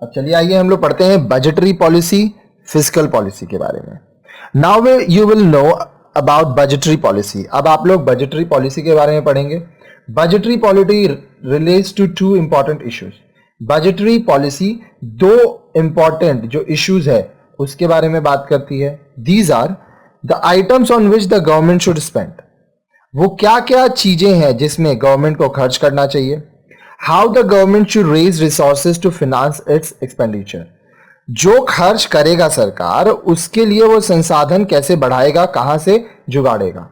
अब चलिए आइए हम लोग पढ़ते हैं बजटरी पॉलिसी, फिस्कल पॉलिसी के बारे में। Now you will know about budgetary policy. अब आप लोग बजटरी पॉलिसी के बारे में पढ़ेंगे। Budgetary policy relates to two important issues. Budgetary policy दो इंपॉर्टेंट जो इश्यूज है उसके बारे में बात करती है। These are the items on which the government should spend. वो क्या क्या चीजें हैं जिसमें गवर्नमेंट को खर्च करना चाहिए। How the government should raise resources to finance its expenditure. जो खर्च करेगा सरकार उसके लिए वो संसाधन कैसे बढ़ाएगा, कहां से जुगाड़ेगा।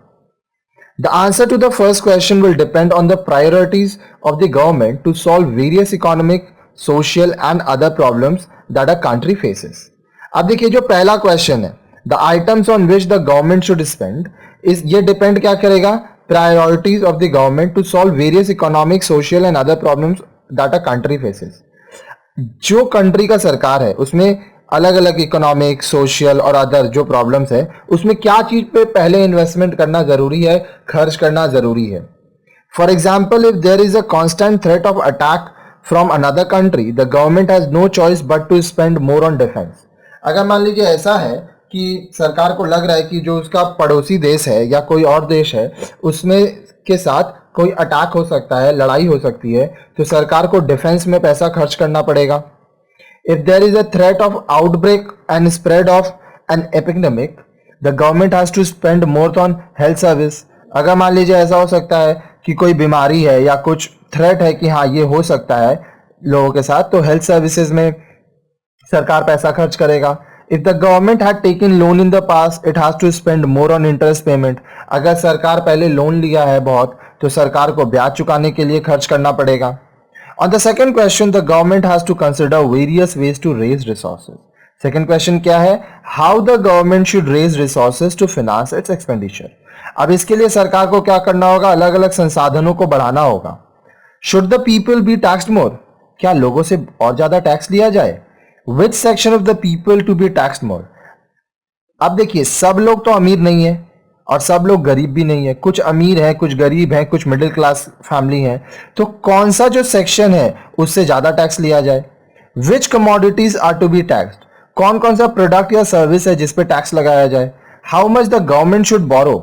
The answer to the first question will depend on the priorities of the government to solve various economic, social and other problems that a country faces. अब देखिए जो पहला क्वेश्चन है, the items on which the government should spend, इस ये depend क्या करेगा, priorities of the government to solve various economic, social and other problems that a country faces. जो कंट्री का सरकार है उसमें अलग अलग इकोनॉमिक, सोशल और अदर जो प्रॉब्लम्स है उसमें क्या चीज पे पहले इन्वेस्टमेंट करना जरूरी है, खर्च करना जरूरी है। For example, if there is a constant threat of attack from another country, the government has no choice but to spend more on defence. अगर मान लीजिए ऐसा है कि सरकार को लग रहा है कि जो उसका पड़ोसी देश है या कोई और देश है उसमें के साथ कोई अटैक हो सकता है, लड़ाई हो सकती है, तो सरकार को डिफेंस में पैसा खर्च करना पड़ेगा। If there is a threat of outbreak and spread of an epidemic, the government has to spend more on health service. अगर मान लीजिए ऐसा हो सकता है कि कोई बीमारी है या कुछ थ्रेट है कि हाँ ये हो सकता है लोगों के साथ, तो हेल्थ सर्विसेज में सरकार पैसा खर्च करेगा। If the government had taken loan in the past, it has to spend more on interest payment. अगर सरकार पहले लोन लिया है बहुत तो सरकार को ब्याज चुकाने के लिए खर्च करना पड़ेगा। On the second question, the government has to consider various ways to raise resources. Second question क्या है? How the government should raise resources to finance its expenditure. अब इसके लिए सरकार को क्या करना होगा? अलग अलग संसाधनों को बढ़ाना होगा। Should the people be taxed more? क्या लोगों से और ज्यादा टैक्स लिया जाए? Which section of the people to be taxed more? अब देखिए सब लोग तो अमीर नहीं है और सब लोग गरीब भी नहीं है, कुछ अमीर हैं, कुछ गरीब हैं, कुछ मिडिल क्लास फैमिली हैं, तो कौन सा जो सेक्शन है उससे ज्यादा टैक्स लिया जाए। Which commodities are to be taxed? कौन कौन सा प्रोडक्ट या सर्विस है जिस पे टैक्स लगाया जाए। How much the government should borrow?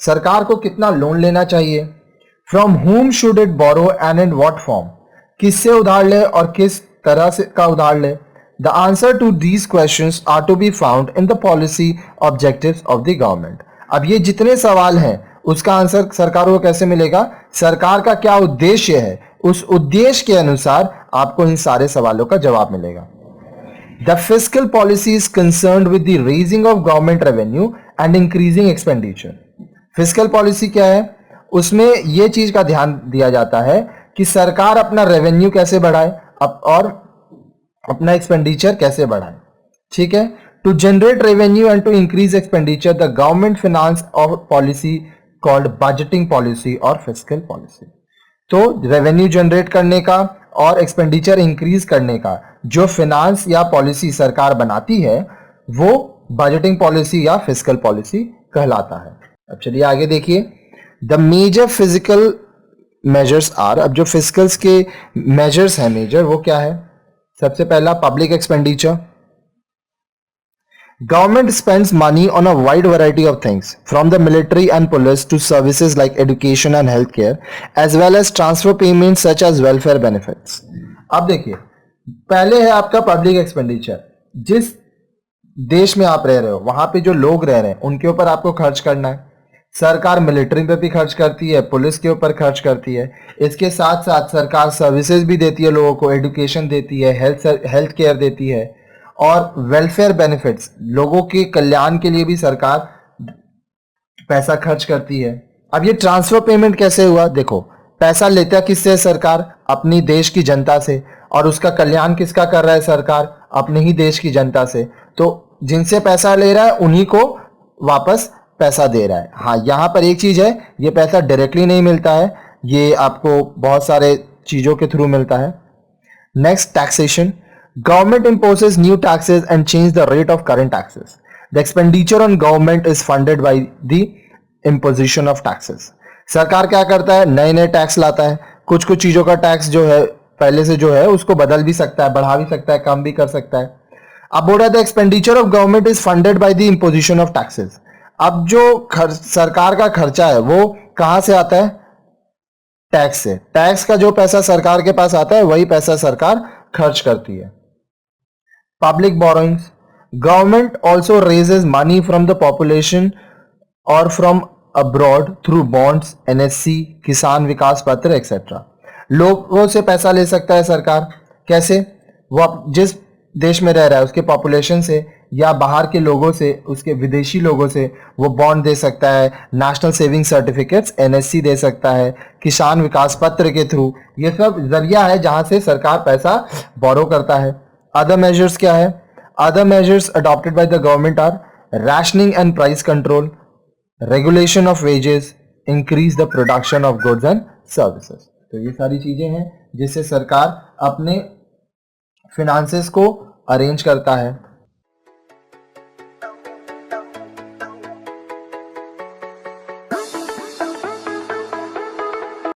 सरकार को कितना लोन लेना चाहिए। From whom should it borrow and in what form? किससे उधार ले और किस तरह से का उधार ले। The answer to these questions are to be found in the policy objectives of the government. अब ये जितने सवाल हैं उसका आंसर सरकार को कैसे मिलेगा, सरकार का क्या उद्देश्य है, उस उद्देश्य के अनुसार आपको इन सारे सवालों का जवाब मिलेगा। The fiscal policy is concerned with the raising of government revenue and increasing expenditure. Fiscal policy क्या है, उसमें ये चीज का ध्यान दिया जाता है कि सरकार अपना रेवेन्यू कैसे बढ़ाए और अपना एक्सपेंडिचर कैसे बढ़ाए। ठीक है, to generate revenue and to increase expenditure the government finance of policy called budgeting policy और फिस्कल पॉलिसी। तो रेवेन्यू जनरेट करने का और एक्सपेंडिचर इंक्रीज करने का जो फिनांस या पॉलिसी सरकार बनाती है वो बजटिंग पॉलिसी या फिस्कल पॉलिसी कहलाता है। अब चलिए आगे देखिए, the major physical measures are. अब जो फिस्कल्स के मेजर्स हैं मेजर वो क्या है, सबसे पहला public expenditure. Government spends money on a wide variety of things from the military and police to services like education and health care as well as transfer payment such as welfare benefits. अब देखिए पहले है आपका public expenditure, जिस देश में आप रह रहे हो वहां पे जो लोग रह रहे हैं उनके ऊपर आपको खर्च करना है। सरकार मिलिट्री पे भी खर्च करती है, पुलिस के ऊपर खर्च करती है, इसके साथ साथ सरकार सर्विसेज भी देती है लोगों को, एजुकेशन देती है, हेल्थ केयर देती है और वेलफेयर बेनिफिट्स, लोगों के कल्याण के लिए भी सरकार पैसा खर्च करती है। अब ये ट्रांसफर पेमेंट कैसे हुआ, देखो पैसा लेता किससे सरकार, अपनी देश की जनता से, और उसका कल्याण किसका कर रहा है सरकार, अपने ही देश की जनता से। तो जिनसे पैसा ले रहा है उन्हीं को वापस पैसा दे रहा है। हाँ, यहां पर एक चीज है, ये पैसा डायरेक्टली नहीं मिलता है, ये आपको बहुत सारे चीजों के थ्रू मिलता है। Next, taxation. Government imposes new taxes and change the rate of current taxes. The expenditure on government is funded by the imposition of taxes. सरकार क्या करता है, नए नए टैक्स लाता है, कुछ कुछ चीजों का टैक्स जो है पहले से जो है उसको बदल भी सकता है, बढ़ा भी सकता है, कम भी कर सकता है। अब बोल रहा था expenditure of government is funded by the imposition of taxes. अब जो सरकार का खर्चा है वो कहां से आता है? टैक्स से। टैक्स का जो पैसा सरकार के पास आता है वही पैसा सरकार खर्च करती है। Public borrowings, government also raises money from the population और from abroad through bonds, NSC, Kisan Vikas पत्र एक्सेट्रा। लोगों से पैसा ले सकता है सरकार। कैसे? वो जिस देश में रह रहा है उसके पॉपुलेशन से या बाहर के लोगों से, उसके विदेशी लोगों से वो बॉन्ड दे सकता है, नेशनल सेविंग सर्टिफिकेट्स एनएससी दे सकता है, किसान विकास पत्र के थ्रू। ये सब जरिया है जहां से सरकार पैसा बोरो करता है। अदर मेजर्स क्या है? Other measures adopted by the government are rationing and price control, regulation of wages, increase the production of goods and services। तो ये सारी चीजें हैं जिससे सरकार अपने फिनांसेस को अरेंज करता है।